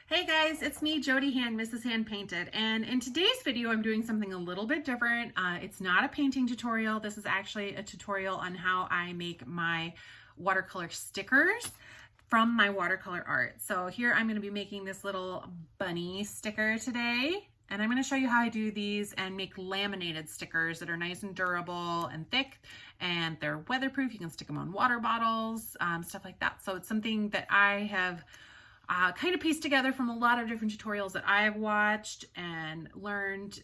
Hey guys, it's me, Jody Hand, Mrs. Hand Painted, and in today's video I'm doing something a little bit different. It's not a painting tutorial. This is actually a tutorial on how I make my watercolor stickers from my watercolor art. So here I'm going to be making this little bunny sticker today, and I'm going to show you how I do these and make laminated stickers that are nice and durable and thick, and they're weatherproof. You can stick them on water bottles, stuff like that. So it's something that I have kind of pieced together from a lot of different tutorials that I've watched and learned.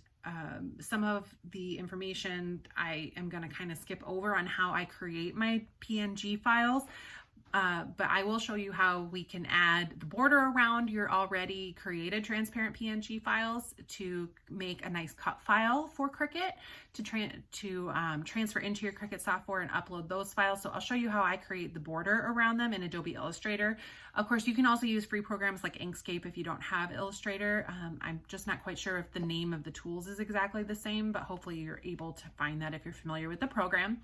Some of the information I am going to kind of skip over on how I create my PNG files. But I will show you how we can add the border around your already created transparent PNG files to make a nice cut file for Cricut to transfer into your Cricut software and upload those files. So I'll show you how I create the border around them in Adobe Illustrator. Of course, you can also use free programs like Inkscape if you don't have Illustrator. I'm just not quite sure if the name of the tools is exactly the same, but hopefully you're able to find that if you're familiar with the program.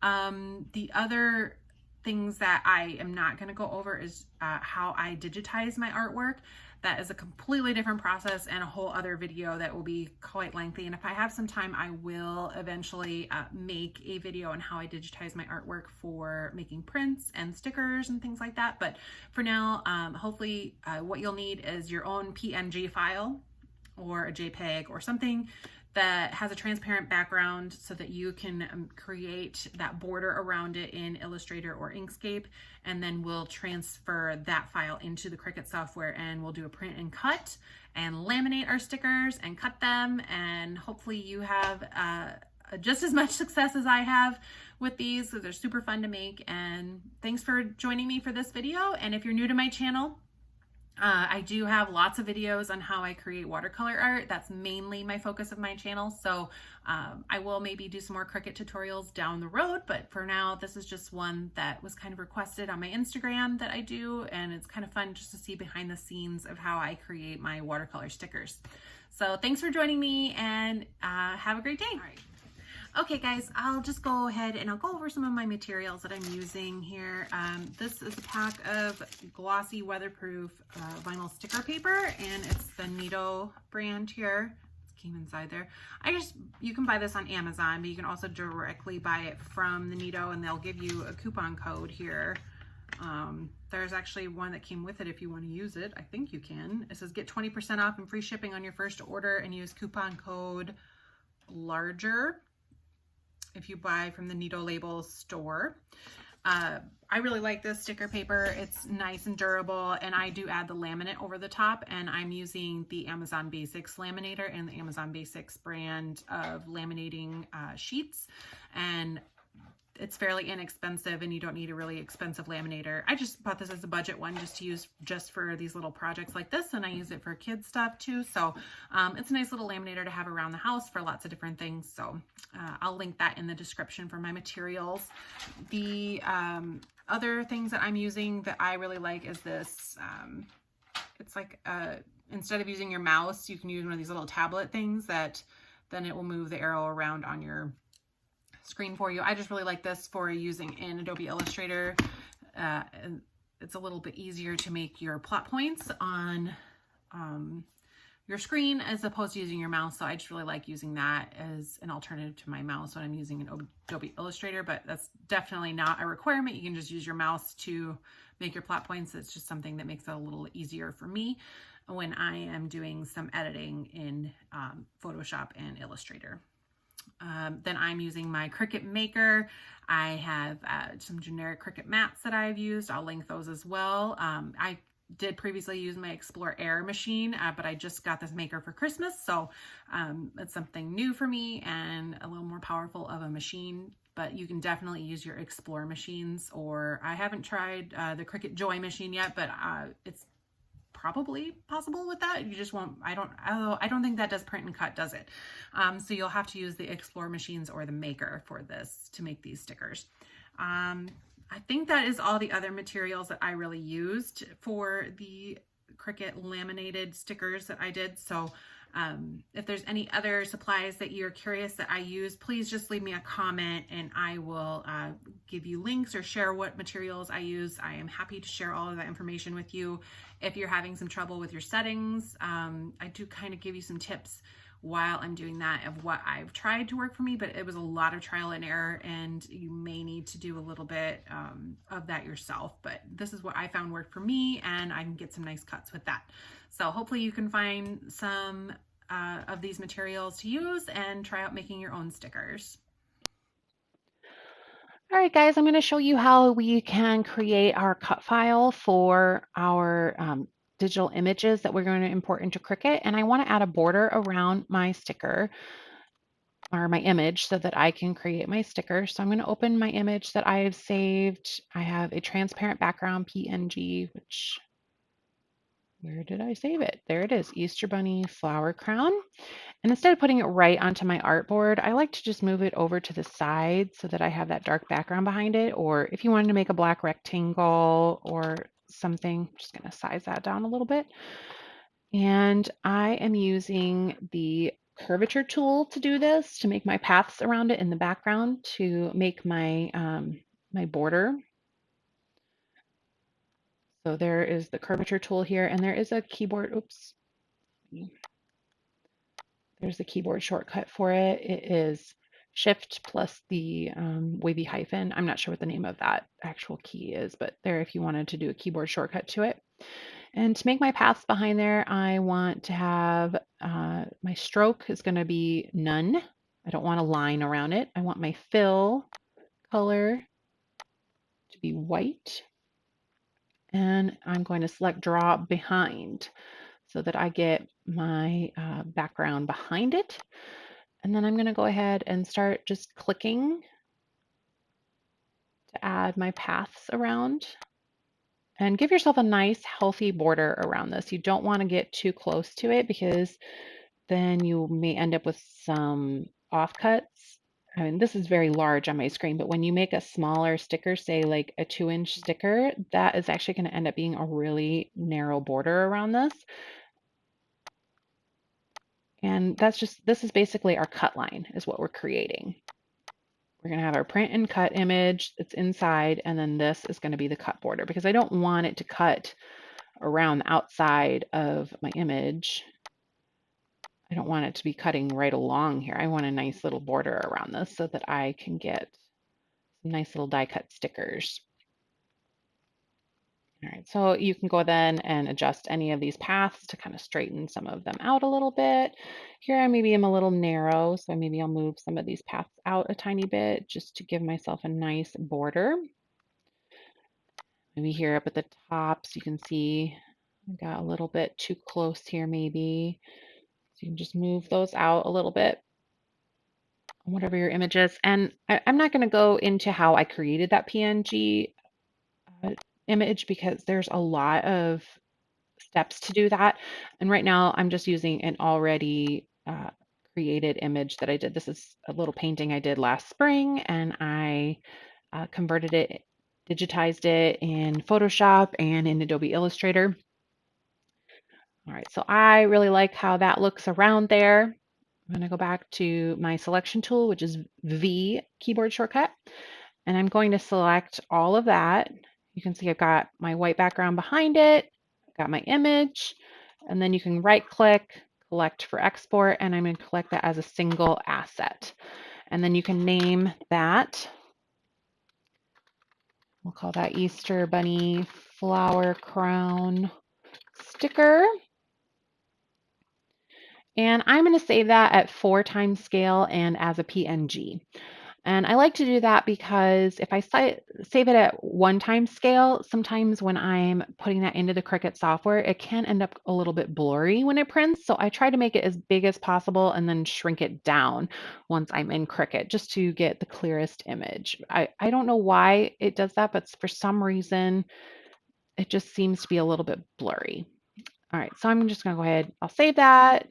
The other things that I am not going to go over is how I digitize my artwork. That is a completely different process and a whole other video that will be quite lengthy. And if I have some time, I will eventually make a video on how I digitize my artwork for making prints and stickers and things like that. But for now, hopefully what you'll need is your own PNG file or a JPEG or something that has a transparent background so that you can create that border around it in Illustrator or Inkscape, and then we'll transfer that file into the Cricut software and we'll do a print and cut and laminate our stickers and cut them, and hopefully you have just as much success as I have with these, because they're super fun to make. And thanks for joining me for this video. And if you're new to my channel, I do have lots of videos on how I create watercolor art. That's mainly my focus of my channel. So I will maybe do some more Cricut tutorials down the road, but for now, this is just one that was kind of requested on my Instagram that I do, and it's kind of fun just to see behind the scenes of how I create my watercolor stickers. So thanks for joining me, and have a great day. All right. Okay guys, I'll just go ahead and I'll go over some of my materials that I'm using here. This is a pack of glossy weatherproof vinyl sticker paper, and it's the Nito brand here. It came inside there. You can buy this on Amazon, but you can also directly buy it from the Nito, and they'll give you a coupon code here. There's actually one that came with it if you want to use it. I think you can. It says get 20% off and free shipping on your first order and use coupon code LARGER if you buy from the Nito Label store. I really like this sticker paper. It's nice and durable, and I do add the laminate over the top, and I'm using the Amazon Basics laminator and the Amazon Basics brand of laminating sheets, and it's fairly inexpensive, and you don't need a really expensive laminator. I just bought this as a budget one just to use just for these little projects like this, and I use it for kids stuff too. So it's a nice little laminator to have around the house for lots of different things. So I'll link that in the description for my materials. The other things that I'm using that I really like is this. It's like instead of using your mouse, you can use one of these little tablet things that then it will move the arrow around on your screen for you. I just really like this for using in Adobe Illustrator. And it's a little bit easier to make your plot points on your screen as opposed to using your mouse. So I just really like using that as an alternative to my mouse when I'm using an Adobe Illustrator, but that's definitely not a requirement. You can just use your mouse to make your plot points. It's just something that makes it a little easier for me when I am doing some editing in Photoshop and Illustrator. Then I'm using my Cricut Maker. I have some generic Cricut mats that I've used. I'll link those as well. I did previously use my Explore Air machine, but I just got this Maker for Christmas, so it's something new for me and a little more powerful of a machine. But you can definitely use your Explore machines, or I haven't tried the Cricut Joy machine yet, but it's probably possible with that. You just won't, I don't think that does print and cut, does it? So you'll have to use the Explore machines or the Maker for this to make these stickers. I think that is all the other materials that I really used for the Cricut laminated stickers that I did. So If there's any other supplies that you're curious that I use, please just leave me a comment and I will give you links or share what materials I use. I am happy to share all of that information with you. If you're having some trouble with your settings, I do kind of give you some tips while I'm doing that of what I've tried to work for me, but it was a lot of trial and error, and you may need to do a little bit of that yourself. But this is what I found worked for me, and I can get some nice cuts with that. So hopefully you can find some of these materials to use and try out making your own stickers. All right, guys, I'm going to show you how we can create our cut file for our digital images that we're going to import into Cricut. And I want to add a border around my sticker or my image so that I can create my sticker. So I'm going to open my image that I have saved. I have a transparent background PNG, which, where did I save it? There it is, Easter Bunny flower crown. And instead of putting it right onto my artboard, I like to just move it over to the side so that I have that dark background behind it. Or if you wanted to make a black rectangle or something, I'm just going to size that down a little bit. And I am using the curvature tool to do this, to make my paths around it in the background, to make my my border. So there is the curvature tool here, and there is a keyboard. Oops. There's the keyboard shortcut for it. It is Shift plus the wavy hyphen. I'm not sure what the name of that actual key is, but there if you wanted to do a keyboard shortcut to it. And to make my paths behind there, I want to have my stroke is going to be none. I don't want a line around it. I want my fill color to be white. And I'm going to select draw behind so that I get my background behind it. And then I'm going to go ahead and start just clicking to add my paths around. And give yourself a nice healthy border around this. You don't want to get too close to it because then you may end up with some offcuts. I mean, this is very large on my screen, but when you make a smaller sticker, say like a 2-inch sticker, that is actually going to end up being a really narrow border around this. And that's just, this is basically our cut line is what we're creating. We're going to have our print and cut image that's inside, and then this is going to be the cut border because I don't want it to cut around the outside of my image. I don't want it to be cutting right along here. I want a nice little border around this so that I can get some nice little die cut stickers. All right, so you can go then and adjust any of these paths to kind of straighten some of them out a little bit. Here I maybe am a little narrow, so maybe I'll move some of these paths out a tiny bit just to give myself a nice border. Maybe here up at the top, so you can see I got a little bit too close here maybe. So you can just move those out a little bit, whatever your image is. And I'm not going to go into how I created that PNG image because there's a lot of steps to do that. And right now I'm just using an already created image that I did. This is a little painting I did last spring, and I converted it, digitized it in Photoshop and in Adobe Illustrator. All right, so I really like how that looks around there. I'm going to go back to my selection tool, which is V keyboard shortcut, and I'm going to select all of that. You can see I've got my white background behind it, I've got my image, and then you can right click, collect for export, and I'm going to collect that as a single asset. And then you can name that. We'll call that Easter Bunny Flower Crown Sticker. And I'm going to save that at 4x scale and as a PNG. And I like to do that because if I save it at 1x scale, sometimes when I'm putting that into the Cricut software, it can end up a little bit blurry when it prints. So I try to make it as big as possible and then shrink it down once I'm in Cricut just to get the clearest image. I don't know why it does that, but for some reason, it just seems to be a little bit blurry. All right, so I'm just going to go ahead. I'll save that.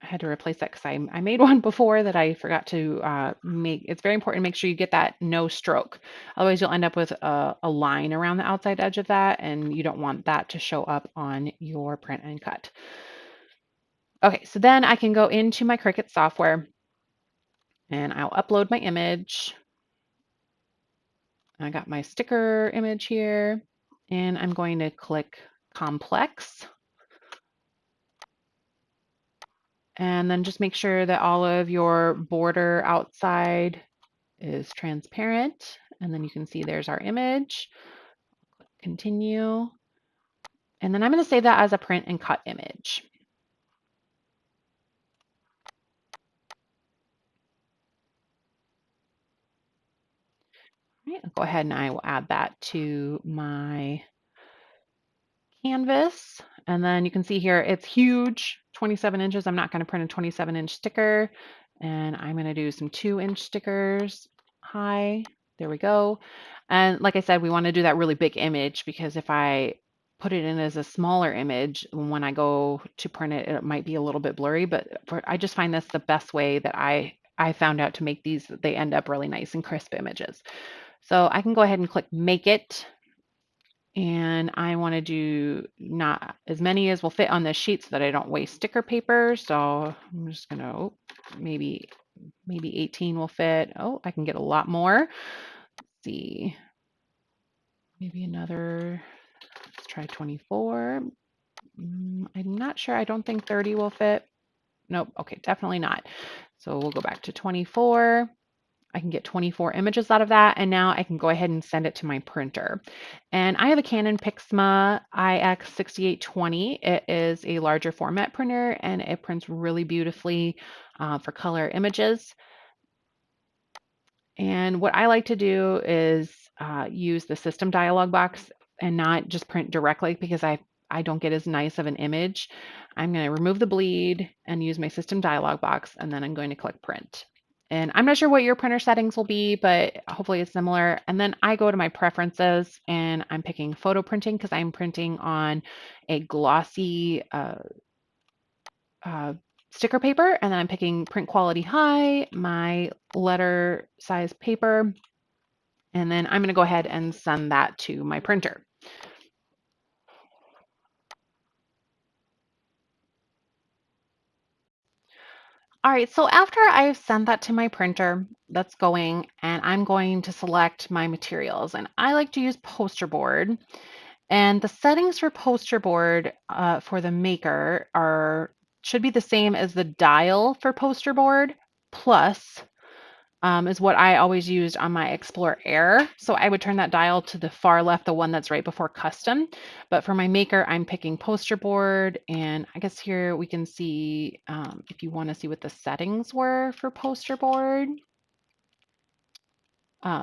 I had to replace that because I made one before that I forgot to make. It's very important to make sure you get that no stroke. Otherwise, you'll end up with a line around the outside edge of that, and you don't want that to show up on your print and cut. Okay, so then I can go into my Cricut software and I'll upload my image. I got my sticker image here, and I'm going to click complex. And then just make sure that all of your border outside is transparent. And then you can see there's our image. Continue. And then I'm going to save that as a print and cut image. All right, I'll go ahead and I will add that to my canvas. And then you can see here, it's huge, 27 inches. I'm not going to print a 27-inch sticker. And I'm going to do some 2-inch stickers high. There we go. And like I said, we want to do that really big image because if I put it in as a smaller image, when I go to print it, it might be a little bit blurry. But I just find that's the best way that I found out to make these. They end up really nice and crisp images. So I can go ahead and click Make It. And I want to do not as many as will fit on this sheet so that I don't waste sticker paper. So I'm just going to, maybe 18 will fit. Oh, I can get a lot more. Let's see. Maybe another, let's try 24. I'm not sure. I don't think 30 will fit. Nope. Okay, definitely not. So we'll go back to 24. I can get 24 images out of that, and now I can go ahead and send it to my printer. And I have a Canon Pixma IX6820. It is a larger format printer, and it prints really beautifully for color images. And what I like to do is use the system dialog box and not just print directly because I don't get as nice of an image. I'm going to remove the bleed and use my system dialog box, and then I'm going to click print. And I'm not sure what your printer settings will be, but hopefully it's similar. And then I go to my preferences and I'm picking photo printing because I'm printing on a glossy sticker paper. And then I'm picking print quality high, my letter size paper. And then I'm going to go ahead and send that to my printer. All right, so after I've sent that to my printer, that's going, and I'm going to select my materials. And I like to use poster board. And the settings for poster board for the maker should be the same as the dial for poster board, plus is what I always used on my Explore Air. So I would turn that dial to the far left, the one that's right before custom. But for my maker, I'm picking poster board. And I guess here we can see if you want to see what the settings were for poster board.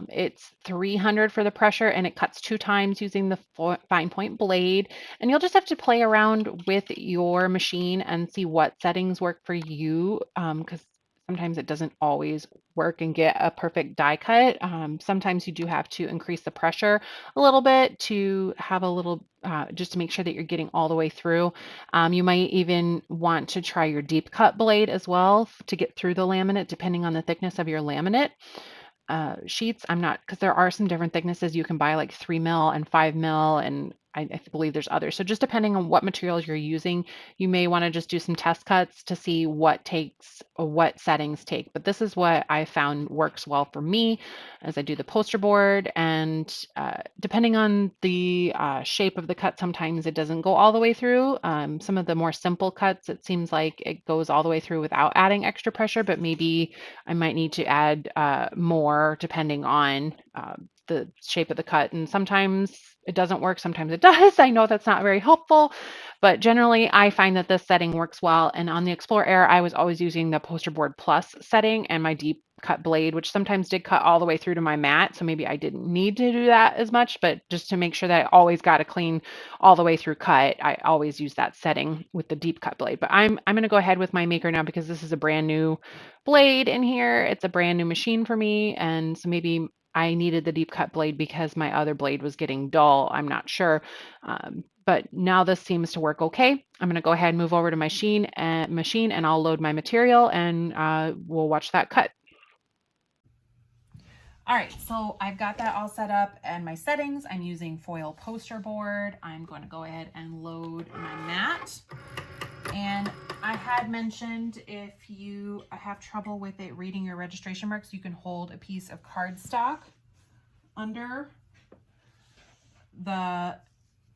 It's 300 for the pressure and it cuts 2 times using the fine point blade. And you'll just have to play around with your machine and see what settings work for you because sometimes it doesn't always work and get a perfect die cut. Sometimes you do have to increase the pressure a little bit to have a little, just to make sure that you're getting all the way through. You might even want to try your deep cut blade as well to get through the laminate depending on the thickness of your laminate sheets. I'm not, because there are some different thicknesses you can buy, like 3 mil and 5 mil, and I believe there's others. So just depending on what materials you're using, you may want to just do some test cuts to see what takes or what settings take. But this is what I found works well for me as I do the poster board. And depending on the shape of the cut, sometimes it doesn't go all the way through. Some of the more simple cuts, it seems like it goes all the way through without adding extra pressure, but maybe I might need to add more depending on the shape of the cut. And sometimes it doesn't work, sometimes it does. I know that's not very helpful, but generally I find that this setting works well. And on the Explore Air, I was always using the Poster Board Plus setting and my deep cut blade, which sometimes did cut all the way through to my mat. So maybe I didn't need to do that as much, but just to make sure that I always got a clean all the way through cut, I always use that setting with the deep cut blade. But I'm going to go ahead with my maker now because this is a brand new blade in here. It's a brand new machine for me. And so maybe I needed the deep cut blade because my other blade was getting dull. I'm not sure. But now this seems to work okay. I'm going to go ahead and move over to my machine and I'll load my material and we'll watch that cut. All right, so I've got that all set up and my settings. I'm using foil poster board. I'm going to go ahead and load my mat. And I had mentioned if you have trouble with it reading your registration marks, you can hold a piece of cardstock under the,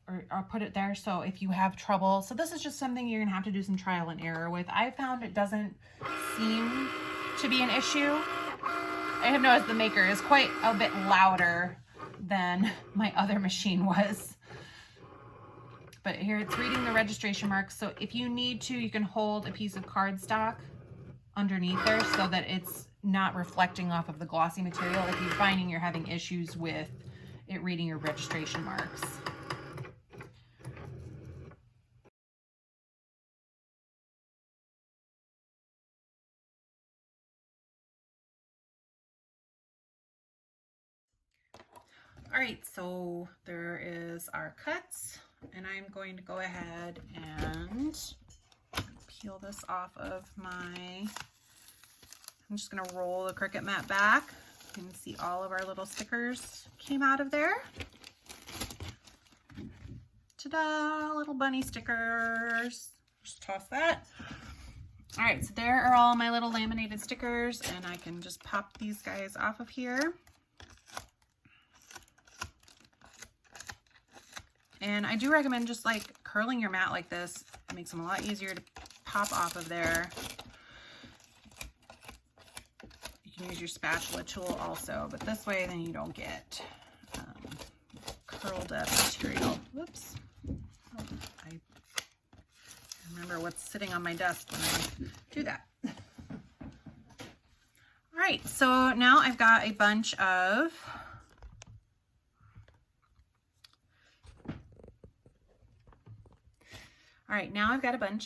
or put it there. So if you have trouble, so this is just something you're gonna have to do some trial and error with. I found it doesn't seem to be an issue. I have noticed the maker is quite a bit louder than my other machine was. But here it's reading the registration marks. So if you need to, you can hold a piece of cardstock underneath there so that it's not reflecting off of the glossy material if you're finding you're having issues with it reading your registration marks. All right, so there is our cuts, and I'm going to go ahead and peel this off of I'm just gonna roll the Cricut mat back. You can see all of our little stickers came out of there. Ta-da, little bunny stickers. Just toss that. All right, so there are all my little laminated stickers, and I can just pop these guys off of here. And I do recommend just like curling your mat like this. It makes them a lot easier to pop off of there. You can use your spatula tool also, but this way then you don't get curled up material. Whoops. Oh, I remember what's sitting on my desk when I do that. All right, so now I've got a bunch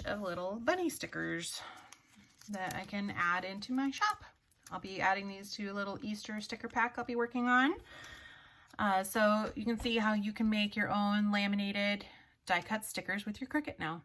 of little bunny stickers that I can add into my shop. I'll be adding these to a little Easter sticker pack I'll be working on. So you can see how you can make your own laminated die cut stickers with your Cricut now.